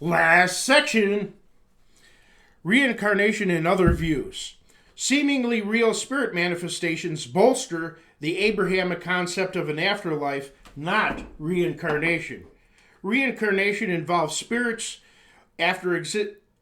Last section: reincarnation and other views. Seemingly real spirit manifestations bolster the Abrahamic concept of an afterlife, not reincarnation. Reincarnation involves spirits, after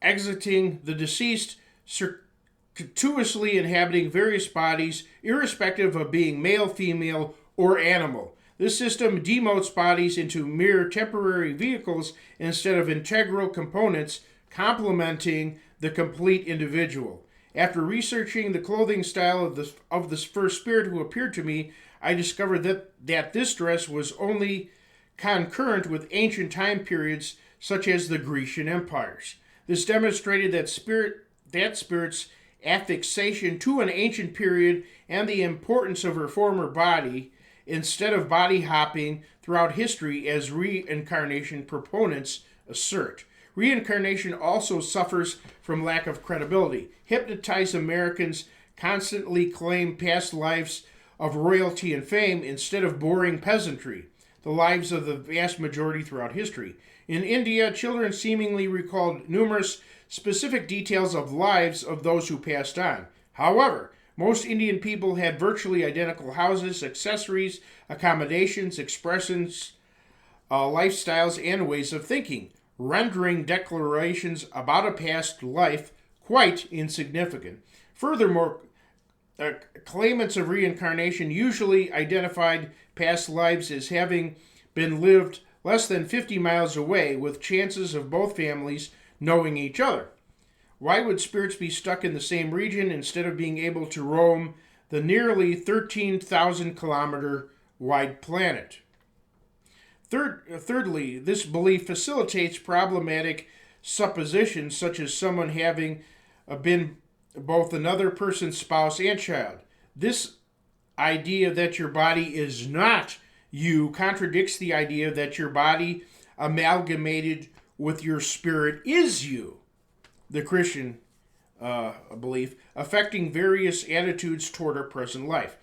exiting the deceased, circuitously inhabiting various bodies, irrespective of being male, female, or animal. This system demotes bodies into mere temporary vehicles instead of integral components complementing the complete individual. After researching the clothing style of this first spirit who appeared to me, I discovered that this dress was only concurrent with ancient time periods such as the Grecian empires. This demonstrated that spirit's affixation to an ancient period and the importance of her former body, instead of body hopping throughout history as reincarnation proponents assert. Reincarnation also suffers from lack of credibility. Hypnotized Americans constantly claim past lives of royalty and fame instead of boring peasantry, the lives of the vast majority throughout history. In India, children seemingly recalled numerous specific details of lives of those who passed on. However, most Indian people had virtually identical houses, accessories, accommodations, expressions, lifestyles, and ways of thinking, rendering declarations about a past life quite insignificant. Furthermore, claimants of reincarnation usually identified past lives as having been lived less than 50 miles away, with chances of both families knowing each other. Why would spirits be stuck in the same region instead of being able to roam the nearly 13,000 kilometer wide planet? Thirdly, this belief facilitates problematic suppositions such as someone having been both another person's spouse and child. This idea that your body is not you contradicts the idea that your body amalgamated with your spirit is you, the Christian belief, affecting various attitudes toward our present life.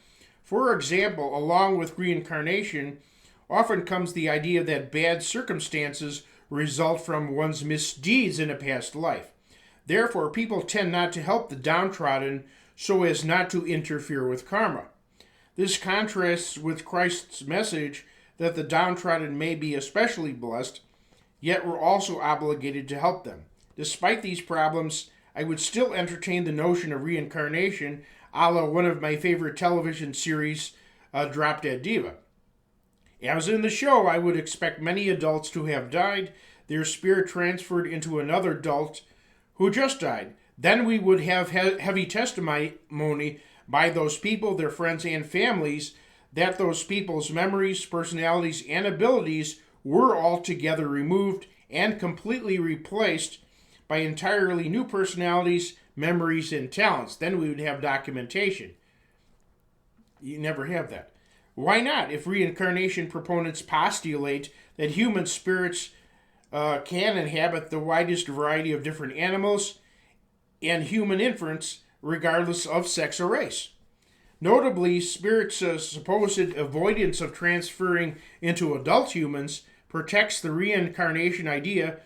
For example, along with reincarnation, often comes the idea that bad circumstances result from one's misdeeds in a past life. Therefore, people tend not to help the downtrodden so as not to interfere with karma. This contrasts with Christ's message that the downtrodden may be especially blessed, yet we're also obligated to help them. Despite these problems, I would still entertain the notion of reincarnation, a la one of my favorite television series, Drop Dead Diva. As in the show, I would expect many adults to have died, their spirit transferred into another adult who just died. Then we would have heavy testimony by those people, their friends, and families that those people's memories, personalities, and abilities were altogether removed and completely replaced by entirely new personalities, memories, and talents. Then we would have documentation. You never have that. Why not? If reincarnation proponents postulate that human spirits can inhabit the widest variety of different animals and human infants, regardless of sex or race. Notably, spirits' supposed avoidance of transferring into adult humans protects the reincarnation idea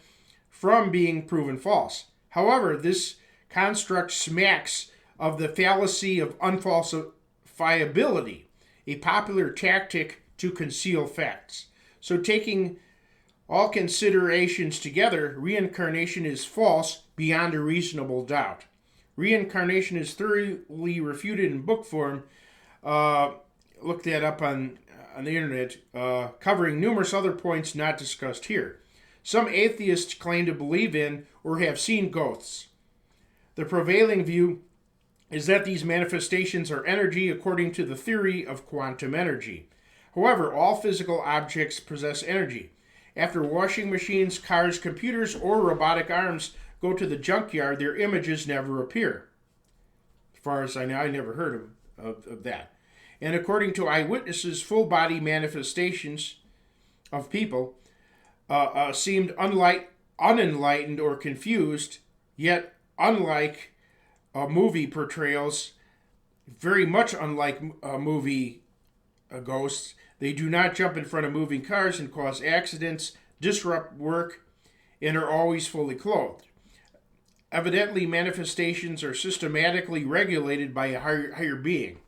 from being proven false. However, this construct smacks of the fallacy of unfalsifiability, a popular tactic to conceal facts. So, taking all considerations together, reincarnation is false beyond a reasonable doubt. Reincarnation is thoroughly refuted in book form. Look that up on the internet, covering numerous other points not discussed here. Some atheists claim to believe in or have seen ghosts. The prevailing view is that these manifestations are energy according to the theory of quantum energy. However, all physical objects possess energy. After washing machines, cars, computers, or robotic arms go to the junkyard, their images never appear. As far as I know, I never heard of that. And according to eyewitnesses, full body manifestations of people seemed unenlightened or confused, yet unlike movie portrayals, very much unlike movie ghosts, they do not jump in front of moving cars and cause accidents, disrupt work, and are always fully clothed. Evidently, manifestations are systematically regulated by a higher being.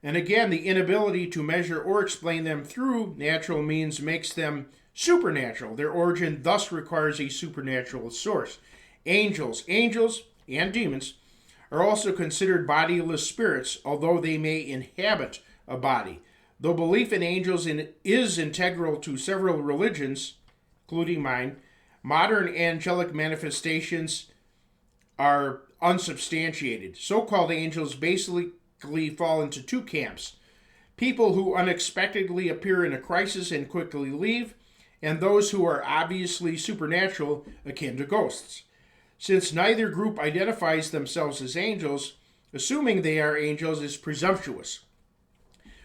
And again, the inability to measure or explain them through natural means makes them supernatural. Their origin thus requires a supernatural source. Angels and demons are also considered bodiless spirits, although they may inhabit a body. Though belief in angels is integral to several religions, including mine, modern angelic manifestations are unsubstantiated. So-called angels basically fall into two camps: people who unexpectedly appear in a crisis and quickly leave, and those who are obviously supernatural, akin to ghosts. Since neither group identifies themselves as angels, assuming they are angels is presumptuous.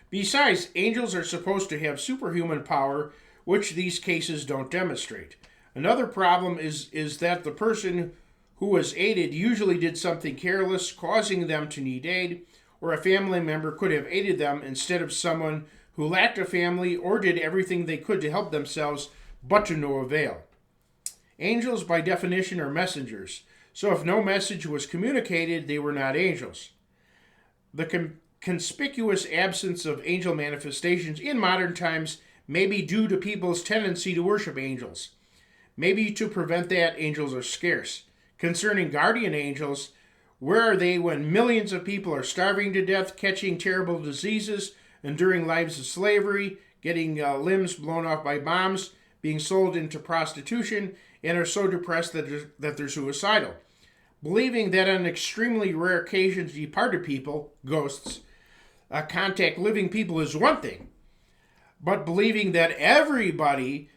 Besides, angels are supposed to have superhuman power, which these cases don't demonstrate. Another problem is that the person who was aided usually did something careless, causing them to need aid, or a family member could have aided them instead of someone who lacked a family or did everything they could to help themselves, but to no avail. Angels, by definition, are messengers, so if no message was communicated, they were not angels. The conspicuous absence of angel manifestations in modern times may be due to people's tendency to worship angels. Maybe to prevent that, angels are scarce. Concerning guardian angels, where are they when millions of people are starving to death, catching terrible diseases, enduring lives of slavery, getting limbs blown off by bombs, being sold into prostitution, and are so depressed that they're suicidal? Believing that on extremely rare occasions departed people, ghosts, contact living people is one thing, but believing that everybody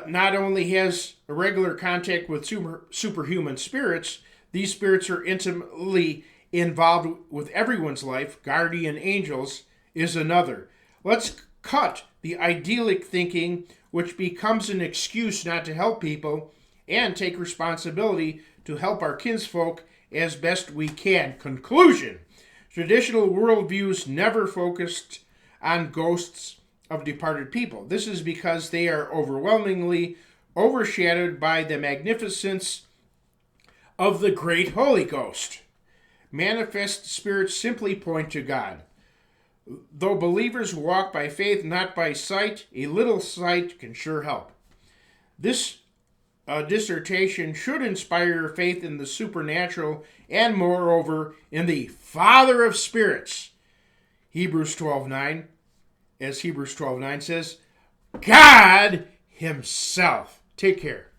not only has a regular contact with superhuman spirits, these spirits are intimately involved with everyone's life, guardian angels, is another. Let's cut the idyllic thinking, which becomes an excuse not to help people, and take responsibility to help our kinsfolk as best we can. Conclusion: traditional worldviews never focused on ghosts of departed people. This is because they are overwhelmingly overshadowed by the magnificence of the great Holy Ghost. Manifest spirits simply point to God. Though believers walk by faith, not by sight, a little sight can sure help. This dissertation should inspire faith in the supernatural and, moreover, in the Father of spirits. Hebrews 12:9, as Hebrews 12:9 says, God Himself. Take care.